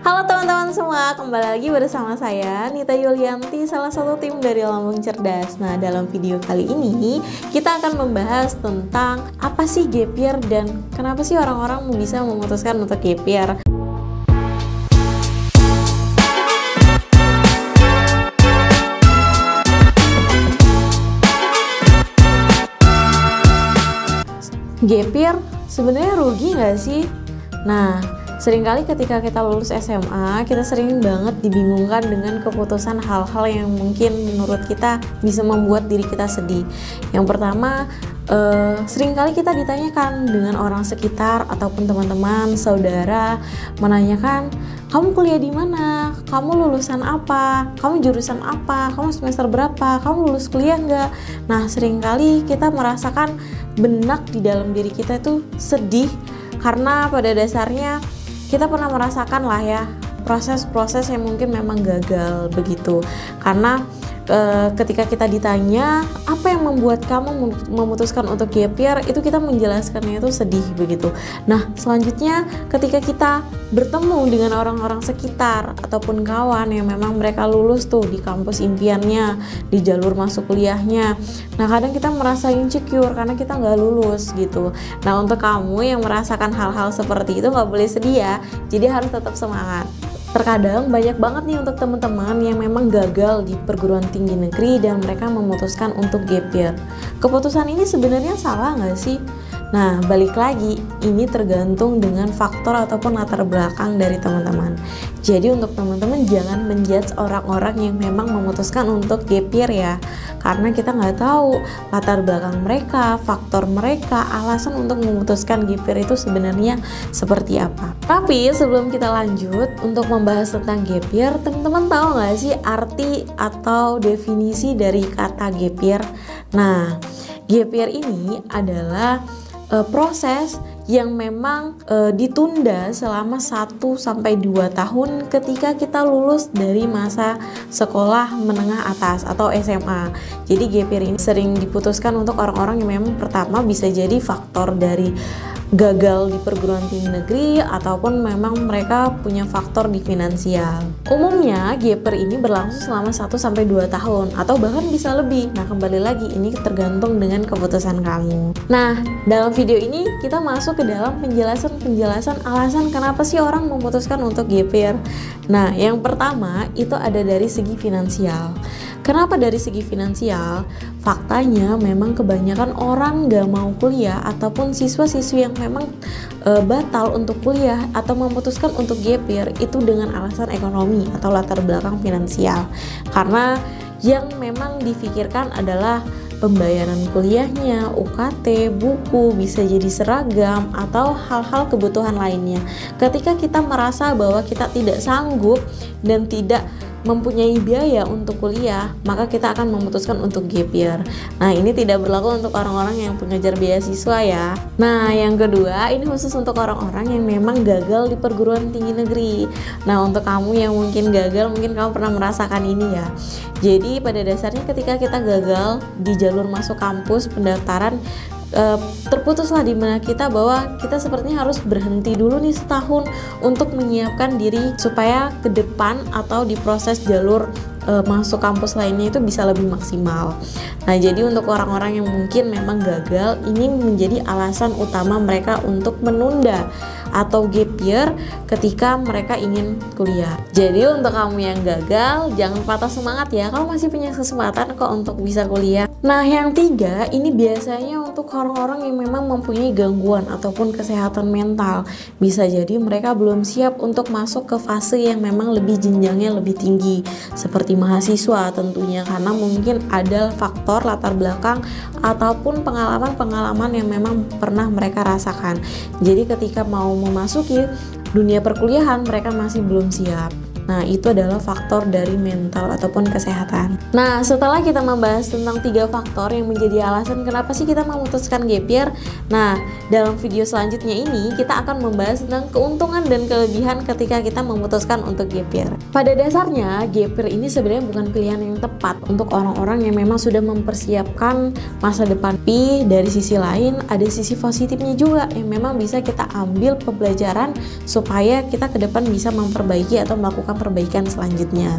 Halo teman-teman semua, kembali lagi bersama saya Nita Yulianti, salah satu tim dari Lambung Cerdas. Nah, dalam video kali ini kita akan membahas tentang apa sih gap year dan kenapa sih orang-orang bisa memutuskan untuk gap year. Gap year sebenarnya rugi nggak sih? Nah, seringkali ketika kita lulus SMA, kita sering banget dibingungkan dengan keputusan hal-hal yang mungkin menurut kita bisa membuat diri kita sedih. Yang pertama, seringkali kita ditanyakan dengan orang sekitar ataupun teman-teman, saudara, menanyakan, kamu kuliah di mana? Kamu lulusan apa? Kamu jurusan apa? Kamu semester berapa? Kamu lulus kuliah nggak? Nah, seringkali kita merasakan benak di dalam diri kita itu sedih karena pada dasarnya kita pernah merasakan lah ya proses-proses yang mungkin memang gagal begitu. Karena ketika kita ditanya apa yang membuat kamu memutuskan untuk gap year, itu kita menjelaskannya itu sedih begitu. Nah, selanjutnya ketika kita bertemu dengan orang-orang sekitar ataupun kawan yang memang mereka lulus tuh di kampus impiannya, di jalur masuk kuliahnya, nah kadang kita merasa insecure karena kita nggak lulus gitu. Nah, untuk kamu yang merasakan hal-hal seperti itu nggak boleh sedih ya, jadi harus tetap semangat. Terkadang banyak banget nih untuk teman-teman yang memang gagal di perguruan tinggi negeri dan mereka memutuskan untuk gap year. Keputusan ini sebenarnya salah nggak sih? Nah, balik lagi, ini tergantung dengan faktor ataupun latar belakang dari teman-teman. Jadi untuk teman-teman jangan menjudge orang-orang yang memang memutuskan untuk gap year ya. Karena kita nggak tahu latar belakang mereka, faktor mereka, alasan untuk memutuskan gap year itu sebenarnya seperti apa. Tapi sebelum kita lanjut untuk membahas tentang gap year, teman-teman tahu nggak sih arti atau definisi dari kata gap year? Nah, gap year ini adalah proses yang memang ditunda selama 1-2 tahun ketika kita lulus dari masa sekolah menengah atas atau SMA. Jadi gap year ini sering diputuskan untuk orang-orang yang memang pertama bisa jadi faktor dari gagal di perguruan tinggi negeri ataupun memang mereka punya faktor di finansial. Umumnya gap year ini berlangsung selama 1-2 tahun atau bahkan bisa lebih. Nah, kembali lagi ini tergantung dengan keputusan kamu. Nah, dalam video ini kita masuk ke dalam penjelasan alasan kenapa sih orang memutuskan untuk gap year. Nah, yang pertama itu ada dari segi finansial. Kenapa dari segi finansial? Faktanya memang kebanyakan orang gak mau kuliah ataupun siswa-siswi yang memang batal untuk kuliah atau memutuskan untuk gap year itu dengan alasan ekonomi atau latar belakang finansial. Karena yang memang difikirkan adalah pembayaran kuliahnya, UKT, buku, bisa jadi seragam, atau hal-hal kebutuhan lainnya. Ketika kita merasa bahwa kita tidak sanggup dan tidak mempunyai biaya untuk kuliah, maka kita akan memutuskan untuk gap year. Nah, ini tidak berlaku untuk orang-orang yang pengejar beasiswa ya. Nah, yang kedua, ini khusus untuk orang-orang yang memang gagal di perguruan tinggi negeri. Nah, untuk kamu yang mungkin gagal, mungkin kamu pernah merasakan ini ya. Jadi, pada dasarnya ketika kita gagal di jalur masuk kampus pendaftaran, terputuslah di mana kita bahwa kita sepertinya harus berhenti dulu nih setahun untuk menyiapkan diri supaya ke depan atau di proses jalur masuk kampus lainnya itu bisa lebih maksimal. Nah, jadi untuk orang-orang yang mungkin memang gagal, ini menjadi alasan utama mereka untuk menunda atau gap year ketika mereka ingin kuliah. Jadi untuk kamu yang gagal, jangan patah semangat ya, kamu masih punya kesempatan kok untuk bisa kuliah. Nah, yang tiga, ini biasanya untuk orang-orang yang memang mempunyai gangguan ataupun kesehatan mental. Bisa jadi mereka belum siap untuk masuk ke fase yang memang lebih jenjangnya lebih tinggi, seperti mahasiswa tentunya, karena mungkin ada faktor latar belakang ataupun pengalaman-pengalaman yang memang pernah mereka rasakan. Jadi ketika mau memasuki dunia perkuliahan mereka masih belum siap. Nah, itu adalah faktor dari mental ataupun kesehatan. Nah, setelah kita membahas tentang 3 faktor yang menjadi alasan kenapa sih kita memutuskan gap year, nah, dalam video selanjutnya ini kita akan membahas tentang keuntungan dan kelebihan ketika kita memutuskan untuk gap year. Pada dasarnya, gap year ini sebenarnya bukan pilihan yang tepat untuk orang-orang yang memang sudah mempersiapkan masa depan. Tapi dari sisi lain, ada sisi positifnya juga yang memang bisa kita ambil pembelajaran supaya kita ke depan bisa memperbaiki atau melakukan perbaikan selanjutnya.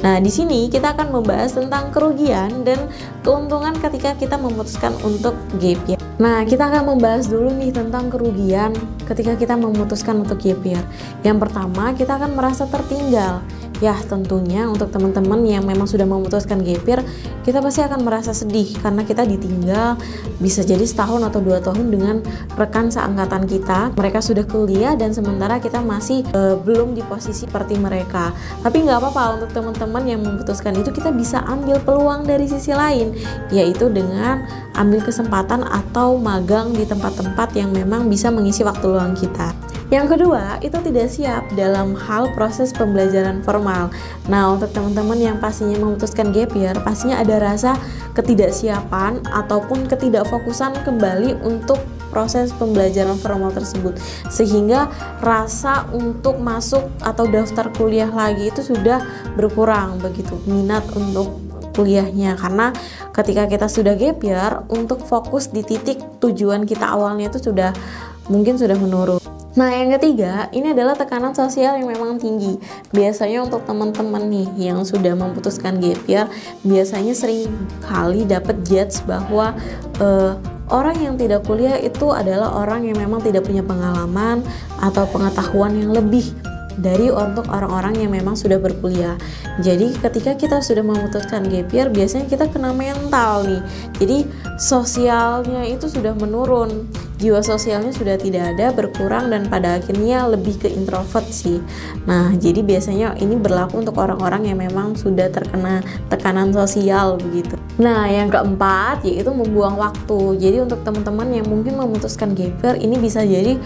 Nah, di sini kita akan membahas tentang kerugian dan keuntungan ketika kita memutuskan untuk gap year. Nah, kita akan membahas dulu nih tentang kerugian ketika kita memutuskan untuk gap year. Yang pertama, kita akan merasa tertinggal. Ya, tentunya untuk teman-teman yang memang sudah memutuskan gap year, kita pasti akan merasa sedih karena kita ditinggal bisa jadi setahun atau 2 tahun dengan rekan seangkatan kita. Mereka sudah kuliah dan sementara kita masih belum di posisi seperti mereka. Tapi nggak apa-apa, untuk teman-teman yang memutuskan itu, kita bisa ambil peluang dari sisi lain, yaitu dengan ambil kesempatan atau magang di tempat-tempat yang memang bisa mengisi waktu luang kita. Yang kedua, itu tidak siap dalam hal proses pembelajaran formal. Nah, untuk teman-teman yang pastinya memutuskan gap year, pastinya ada rasa ketidaksiapan ataupun ketidakfokusan kembali untuk proses pembelajaran formal tersebut, sehingga rasa untuk masuk atau daftar kuliah lagi itu sudah berkurang begitu, minat untuk kuliahnya, karena ketika kita sudah gap year, untuk fokus di titik tujuan kita awalnya itu mungkin sudah menurun. Nah, yang ketiga, ini adalah tekanan sosial yang memang tinggi. Biasanya untuk teman-teman nih yang sudah memutuskan gap year, biasanya sering kali dapat judge bahwa orang yang tidak kuliah itu adalah orang yang memang tidak punya pengalaman atau pengetahuan yang lebih dari untuk orang-orang yang memang sudah berkuliah. Jadi ketika kita sudah memutuskan gap year, biasanya kita kena mental nih. Jadi sosialnya itu sudah menurun, jiwa sosialnya sudah tidak ada, berkurang, dan pada akhirnya lebih ke introvert sih. Nah, jadi biasanya ini berlaku untuk orang-orang yang memang sudah terkena tekanan sosial begitu. Nah, yang keempat yaitu membuang waktu. Jadi untuk teman-teman yang mungkin memutuskan gap year, ini bisa jadi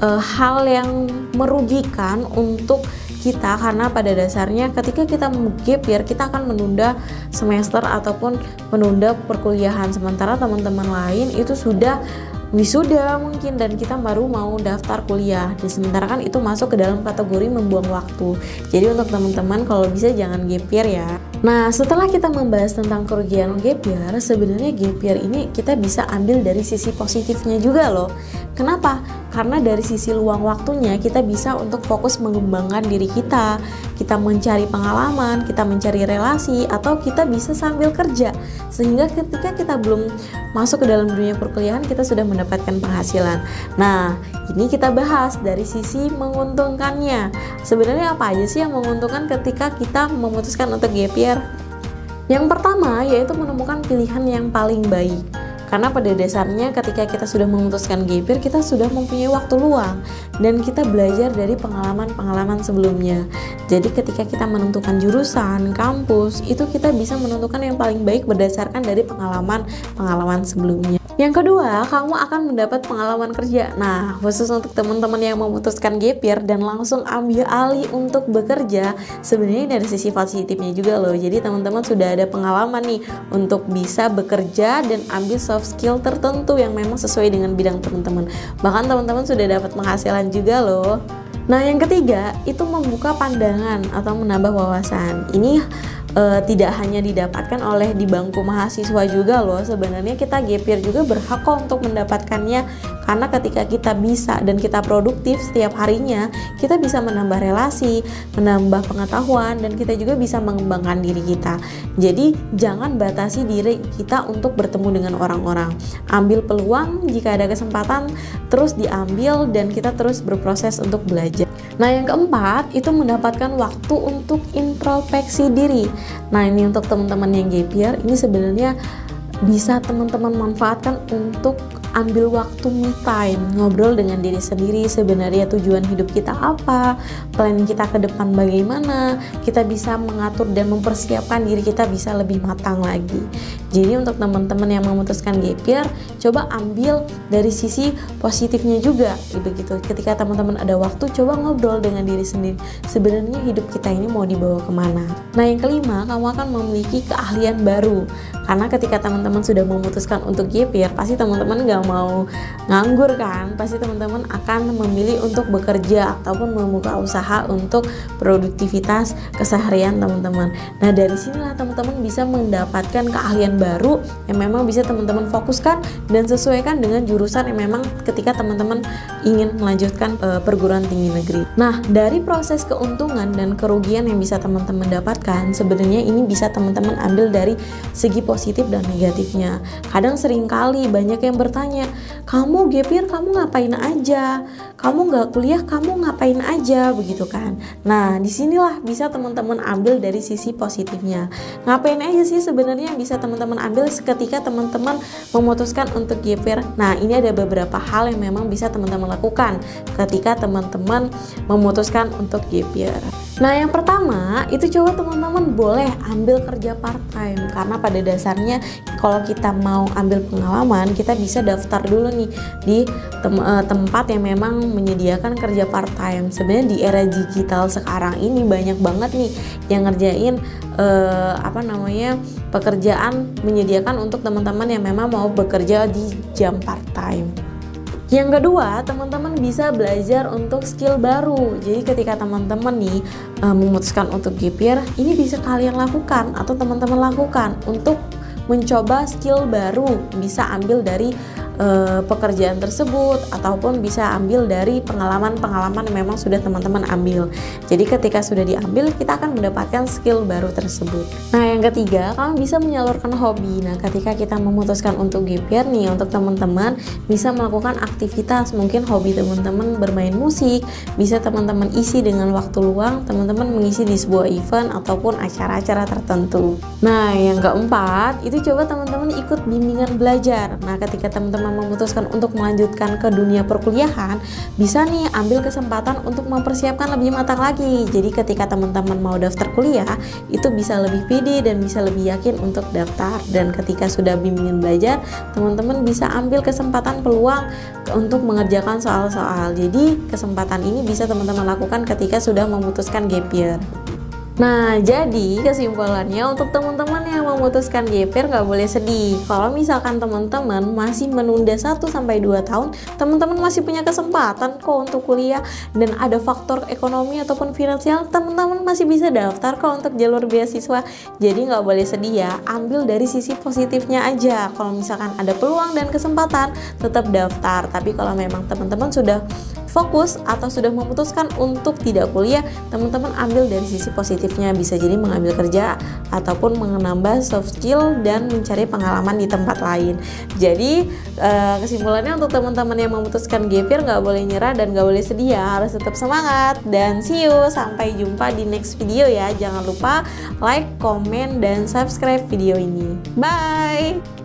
hal yang merugikan untuk kita, karena pada dasarnya ketika kita gap year, kita akan menunda semester ataupun menunda perkuliahan, sementara teman-teman lain itu sudah wisuda mungkin dan kita baru mau daftar kuliah. Sementara kan itu masuk ke dalam kategori membuang waktu. Jadi untuk teman-teman kalau bisa jangan gap year ya. Nah, setelah kita membahas tentang kerugian gap year, sebenarnya gap year ini kita bisa ambil dari sisi positifnya juga loh. Kenapa? Karena dari sisi luang waktunya kita bisa untuk fokus mengembangkan diri kita mencari pengalaman, kita mencari relasi, atau kita bisa sambil kerja, sehingga ketika kita belum masuk ke dalam dunia perkuliahan kita sudah mendapatkan penghasilan. Nah, ini kita bahas dari sisi menguntungkannya. Sebenarnya apa aja sih yang menguntungkan ketika kita memutuskan untuk gap year? Yang pertama yaitu menemukan pilihan yang paling baik. Karena pada dasarnya ketika kita sudah memutuskan gap year, kita sudah mempunyai waktu luang dan kita belajar dari pengalaman-pengalaman sebelumnya. Jadi ketika kita menentukan jurusan, kampus, itu kita bisa menentukan yang paling baik berdasarkan dari pengalaman-pengalaman sebelumnya. Yang kedua, kamu akan mendapat pengalaman kerja. Nah, khusus untuk teman-teman yang memutuskan gap year dan langsung ambil alih untuk bekerja, sebenarnya dari sisi positifnya juga loh. Jadi teman-teman sudah ada pengalaman nih untuk bisa bekerja dan ambil soft skill tertentu yang memang sesuai dengan bidang teman-teman. Bahkan teman-teman sudah dapat penghasilan juga loh. Nah, yang ketiga itu membuka pandangan atau menambah wawasan. Ini tidak hanya didapatkan oleh di bangku mahasiswa juga loh. Sebenarnya kita gap year juga berhak kok untuk mendapatkannya, karena ketika kita bisa dan kita produktif setiap harinya, kita bisa menambah relasi, menambah pengetahuan, dan kita juga bisa mengembangkan diri kita. Jadi jangan batasi diri kita untuk bertemu dengan orang-orang. Ambil peluang jika ada kesempatan, terus diambil dan kita terus berproses untuk belajar. Nah, yang keempat itu mendapatkan waktu untuk introspeksi diri. Nah, ini untuk teman-teman yang gap year, ini sebenarnya bisa teman-teman manfaatkan untuk ambil waktu me time, ngobrol dengan diri sendiri, sebenarnya tujuan hidup kita apa, plan kita ke depan bagaimana, kita bisa mengatur dan mempersiapkan diri kita bisa lebih matang lagi. Jadi untuk teman-teman yang memutuskan gap year, coba ambil dari sisi positifnya juga, begitu. Ketika teman-teman ada waktu, coba ngobrol dengan diri sendiri, sebenarnya hidup kita ini mau dibawa kemana. Nah yang kelima, kamu akan memiliki keahlian baru. Karena ketika teman-teman sudah memutuskan untuk gap year, pasti teman-teman gak mau nganggur kan, pasti teman-teman akan memilih untuk bekerja ataupun membuka usaha untuk produktivitas keseharian teman-teman. Nah dari sinilah teman-teman bisa mendapatkan keahlian baru yang memang bisa teman-teman fokuskan dan sesuaikan dengan jurusan yang memang ketika teman-teman ingin melanjutkan perguruan tinggi negeri. Nah dari proses keuntungan dan kerugian yang bisa teman-teman dapatkan, sebenarnya ini bisa teman-teman ambil dari segi positif dan negatifnya. Kadang seringkali banyak yang bertanya, kamu gap year kamu ngapain aja? Kamu nggak kuliah kamu ngapain aja? Begitu kan. Nah disinilah bisa teman-teman ambil dari sisi positifnya. Ngapain aja sih sebenarnya bisa teman-teman ambil ketika teman-teman memutuskan untuk gap year? Nah ini ada beberapa hal yang memang bisa teman-teman lakukan ketika teman-teman memutuskan untuk gap year. Nah yang pertama itu coba teman-teman boleh ambil kerja part time, karena pada dasarnya kalau kita mau ambil pengalaman kita bisa daftar dulu nih di tempat yang memang menyediakan kerja part time. Sebenarnya di era digital sekarang ini banyak banget nih yang ngerjain pekerjaan menyediakan untuk teman-teman yang memang mau bekerja di jam part time. Yang kedua, teman-teman bisa belajar untuk skill baru. Jadi ketika teman-teman nih memutuskan untuk gap year, ini bisa kalian lakukan atau teman-teman lakukan untuk mencoba skill baru. Bisa ambil dari pekerjaan tersebut ataupun bisa ambil dari pengalaman-pengalaman yang memang sudah teman-teman ambil. Jadi ketika sudah diambil, kita akan mendapatkan skill baru tersebut. Nah yang ketiga, kamu bisa menyalurkan hobi. Nah ketika kita memutuskan untuk gap year nih, untuk teman-teman bisa melakukan aktivitas, mungkin hobi teman-teman bermain musik, bisa teman-teman isi dengan waktu luang, teman-teman mengisi di sebuah event ataupun acara-acara tertentu. Nah yang keempat, itu coba teman-teman ikut bimbingan belajar. Nah ketika teman-teman memutuskan untuk melanjutkan ke dunia perkuliahan, bisa nih ambil kesempatan untuk mempersiapkan lebih matang lagi. Jadi ketika teman-teman mau daftar kuliah, itu bisa lebih pede dan bisa lebih yakin untuk daftar. Dan ketika sudah bimbingan belajar, teman-teman bisa ambil kesempatan peluang untuk mengerjakan soal-soal. Jadi kesempatan ini bisa teman-teman lakukan ketika sudah memutuskan gap year. Nah, jadi kesimpulannya untuk teman-teman yang memutuskan gap year nggak boleh sedih. Kalau misalkan teman-teman masih menunda 1-2 tahun, teman-teman masih punya kesempatan kok untuk kuliah dan ada faktor ekonomi ataupun finansial, teman-teman masih bisa daftar kok untuk jalur beasiswa. Jadi nggak boleh sedih ya, ambil dari sisi positifnya aja. Kalau misalkan ada peluang dan kesempatan, tetap daftar. Tapi kalau memang teman-teman sudah fokus atau sudah memutuskan untuk tidak kuliah, teman-teman ambil dari sisi positifnya, bisa jadi mengambil kerja ataupun menambah soft skill dan mencari pengalaman di tempat lain. Jadi kesimpulannya untuk teman-teman yang memutuskan gap year nggak boleh nyerah dan nggak boleh sedih ya, harus tetap semangat. Dan see you, sampai jumpa di next video ya. Jangan lupa like, komen, dan subscribe video ini. Bye.